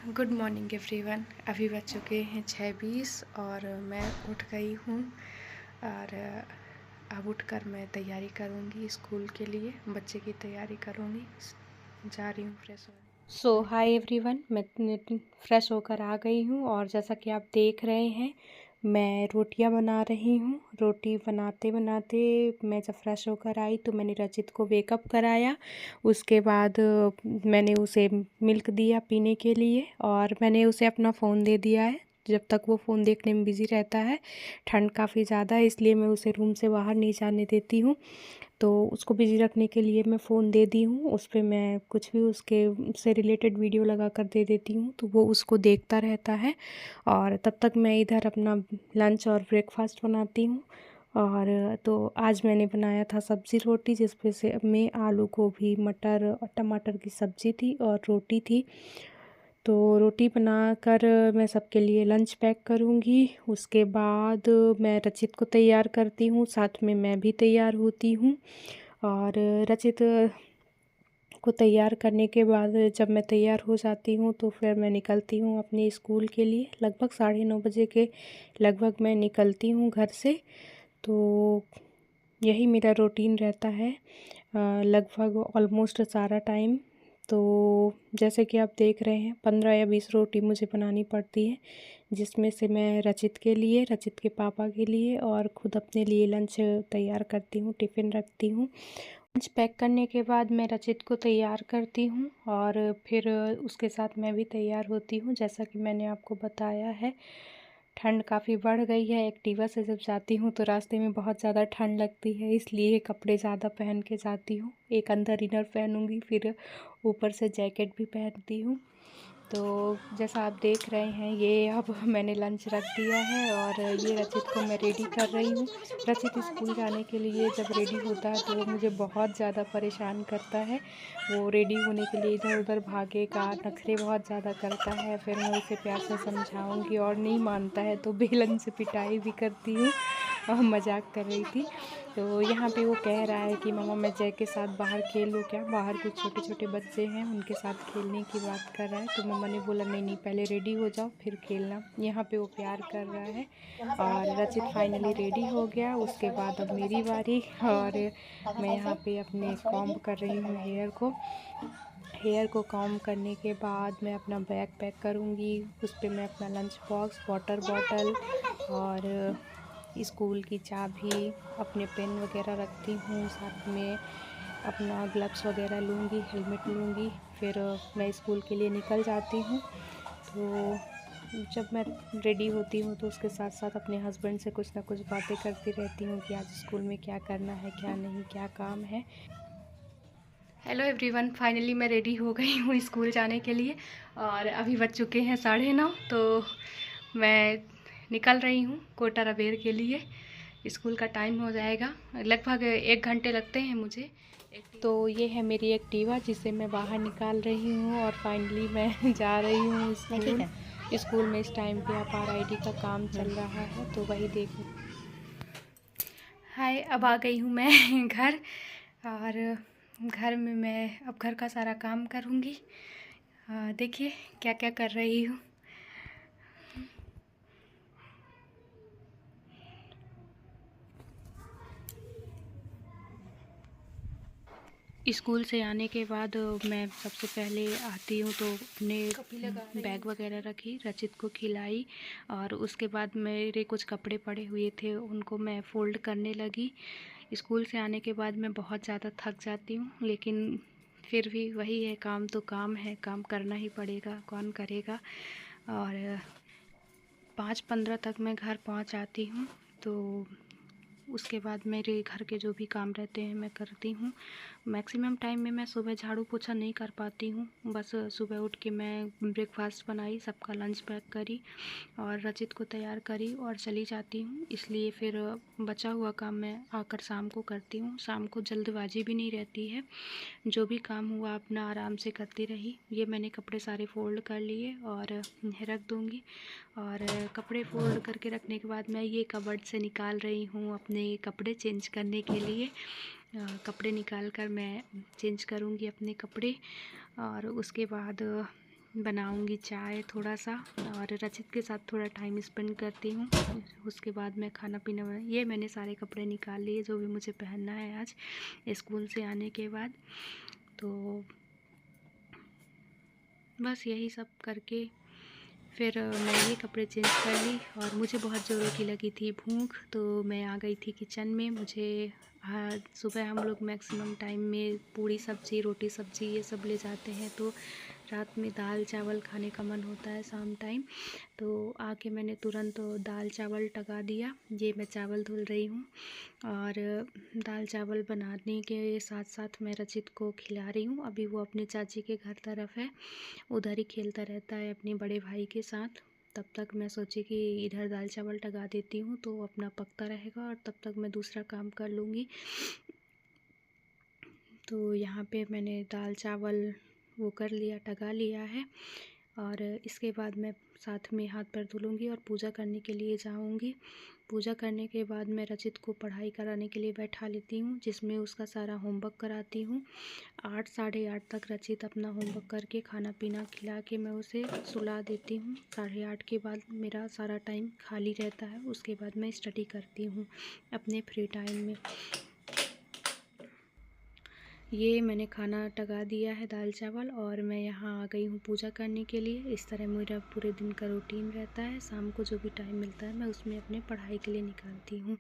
Good morning everyone. अभी बज चुके हैं 6:20 और मैं उठ गई हूँ और अब उठकर मैं तैयारी करूँगी स्कूल के लिए, बच्चे की तैयारी करूँगी। जा रही हूँ फ्रेश हो। हाय एवरीवन, मैं फ्रेश होकर आ गई हूँ और जैसा कि आप देख रहे हैं मैं रोटियां बना रही हूँ। रोटी बनाते बनाते मैं जब फ्रेश होकर आई तो मैंने रचित को वेकअप कराया। उसके बाद मैंने उसे मिल्क दिया पीने के लिए और मैंने उसे अपना फ़ोन दे दिया है। जब तक वो फ़ोन देखने में बिज़ी रहता है, ठंड काफ़ी ज़्यादा है इसलिए मैं उसे रूम से बाहर नहीं जाने देती हूँ। तो उसको बिज़ी रखने के लिए मैं फ़ोन दे दी हूँ। उस पर मैं कुछ भी उसके से रिलेटेड वीडियो लगा कर दे देती हूँ तो वो उसको देखता रहता है और तब तक मैं इधर अपना लंच और ब्रेकफास्ट बनाती हूँ। और तो आज मैंने बनाया था सब्ज़ी रोटी, जिसमें से में आलू गोभी मटर और टमाटर की सब्ज़ी थी और रोटी थी। तो रोटी बनाकर मैं सबके लिए लंच पैक करूँगी। उसके बाद मैं रचित को तैयार करती हूँ, साथ में मैं भी तैयार होती हूँ। और रचित को तैयार करने के बाद जब मैं तैयार हो जाती हूँ तो फिर मैं निकलती हूँ अपने स्कूल के लिए। लगभग 9:30 बजे के लगभग मैं निकलती हूँ घर से। तो यही मेरा रूटीन रहता है लगभग ऑलमोस्ट सारा टाइम। तो जैसे कि आप देख रहे हैं 15 या 20 रोटी मुझे बनानी पड़ती है, जिसमें से मैं रचित के लिए, रचित के पापा के लिए और ख़ुद अपने लिए लंच तैयार करती हूँ, टिफ़िन रखती हूँ। लंच पैक करने के बाद मैं रचित को तैयार करती हूँ और फिर उसके साथ मैं भी तैयार होती हूँ। जैसा कि मैंने आपको बताया है, ठंड काफ़ी बढ़ गई है। एक्टिवा से जब जाती हूँ तो रास्ते में बहुत ज़्यादा ठंड लगती है, इसलिए कपड़े ज़्यादा पहन के जाती हूँ। एक अंदर इनर पहनूँगी, फिर ऊपर से जैकेट भी पहनती हूँ। तो जैसा आप देख रहे हैं ये अब मैंने लंच रख दिया है और ये रचित को मैं रेडी कर रही हूँ। रचित स्कूल जाने के लिए जब रेडी होता है तो वो मुझे बहुत ज़्यादा परेशान करता है। वो रेडी होने के लिए इधर उधर भागेगा, नखरे बहुत ज़्यादा करता है। फिर मैं उसे प्यार से समझाऊंगी और नहीं मानता है तो बेलन से पिटाई भी करती हूँ। और मजाक कर रही थी। तो यहाँ पे वो कह रहा है कि मम्मा मैं जय के साथ बाहर खेल लूँ क्या। बाहर कुछ छोटे छोटे बच्चे हैं, उनके साथ खेलने की बात कर रहा है। तो मम्मा ने बोला नहीं नहीं, पहले रेडी हो जाओ फिर खेलना। यहाँ पे वो प्यार कर रहा है और रचित फाइनली रेडी हो गया। उसके बाद अब मेरी बारी और मैं यहाँ पे अपने कॉम्ब कर रही हूँ हेयर को कॉम्ब करने के बाद मैं अपना बैग पैक करूँगी। उस पर मैं अपना लंच बॉक्स, वाटर बॉटल और स्कूल की चाबी, अपने पेन वगैरह रखती हूँ। साथ में अपना ग्लव्स वगैरह लूँगी, हेलमेट लूँगी। फिर मैं स्कूल के लिए निकल जाती हूँ। तो जब मैं रेडी होती हूँ तो उसके साथ साथ अपने हस्बैंड से कुछ ना कुछ बातें करती रहती हूँ कि आज स्कूल में क्या करना है, क्या नहीं, क्या काम है। हेलो एवरीवन, फाइनली मैं रेडी हो गई हूँ स्कूल जाने के लिए और अभी बज चुके हैं 9:30। तो मैं निकल रही हूँ कोटा रबेर के लिए। स्कूल का टाइम हो जाएगा, लगभग 1 घंटे लगते हैं मुझे। तो ये है मेरी एक्टिवा जिसे मैं बाहर निकाल रही हूँ और फाइनली मैं जा रही हूँ स्कूल। स्कूल में इस टाइम पे RID का काम चल रहा है तो वही देख। हाय, अब आ गई हूँ मैं घर और घर में मैं अब घर का सारा काम करूँगी। देखिए क्या क्या कर रही हूँ। स्कूल से आने के बाद मैं सबसे पहले आती हूँ तो अपने बैग वगैरह रखी, रचित को खिलाई और उसके बाद मेरे कुछ कपड़े पड़े हुए थे उनको मैं फ़ोल्ड करने लगी। स्कूल से आने के बाद मैं बहुत ज़्यादा थक जाती हूँ, लेकिन फिर भी वही है, काम तो काम है, काम करना ही पड़ेगा, कौन करेगा। और 5:15 तक मैं घर पहुँच जाती हूँ। तो उसके बाद मेरे घर के जो भी काम रहते हैं मैं करती हूँ। मैक्सिमम टाइम में मैं सुबह झाड़ू पोछा नहीं कर पाती हूँ। बस सुबह उठ के मैं ब्रेकफास्ट बनाई, सबका लंच पैक करी और रचित को तैयार करी और चली जाती हूँ। इसलिए फिर बचा हुआ काम मैं आकर शाम को करती हूँ। शाम को जल्दबाजी भी नहीं रहती है, जो भी काम हुआ अपना आराम से करती रही। ये मैंने कपड़े सारे फ़ोल्ड कर लिए और रख दूँगी। और कपड़े फ़ोल्ड करके रखने के बाद मैं ये कबर्ड से निकाल रही हूँ अपने कपड़े चेंज करने के लिए। कपड़े निकाल कर मैं चेंज करूँगी अपने कपड़े और उसके बाद बनाऊंगी चाय थोड़ा सा और रचित के साथ थोड़ा टाइम स्पेंड करती हूँ। उसके बाद मैं खाना पीना ये मैंने सारे कपड़े निकाल लिए जो भी मुझे पहनना है आज स्कूल से आने के बाद। तो बस यही सब करके फिर मैं ये कपड़े चेंज कर ली और मुझे बहुत ज़ोरों की लगी थी भूख, तो मैं आ गई थी किचन में। मुझे सुबह हम लोग मैक्सिमम टाइम में पूड़ी सब्ज़ी रोटी सब्ज़ी ये सब ले जाते हैं, तो रात में दाल चावल खाने का मन होता है शाम टाइम। तो आके मैंने तुरंत दाल चावल टगा दिया। ये मैं चावल धुल रही हूँ और दाल चावल बनाने के साथ साथ मैं रचित को खिला रही हूँ। अभी वो अपने चाची के घर तरफ है, उधर ही खेलता रहता है अपने बड़े भाई के साथ। तब तक मैं सोची कि इधर दाल चावल टगा देती हूँ तो अपना पकता रहेगा और तब तक मैं दूसरा काम कर लूँगी। तो यहाँ पे मैंने दाल चावल वो कर लिया, टगा लिया है और इसके बाद मैं साथ में हाथ पैर धुलूँगी और पूजा करने के लिए जाऊँगी। पूजा करने के बाद मैं रचित को पढ़ाई कराने के लिए बैठा लेती हूँ, जिसमें उसका सारा होमवर्क कराती हूँ। 8 साढ़े 8 तक रचित अपना होमवर्क करके खाना पीना खिला के मैं उसे सुला देती हूँ। 8:30 के बाद मेरा सारा टाइम खाली रहता है, उसके बाद मैं स्टडी करती हूँ अपने फ्री टाइम में। ये मैंने खाना टगा दिया है दाल चावल और मैं यहाँ आ गई हूँ पूजा करने के लिए। इस तरह मेरा पूरे दिन का रूटीन रहता है। शाम को जो भी टाइम मिलता है मैं उसमें अपने पढ़ाई के लिए निकालती हूँ।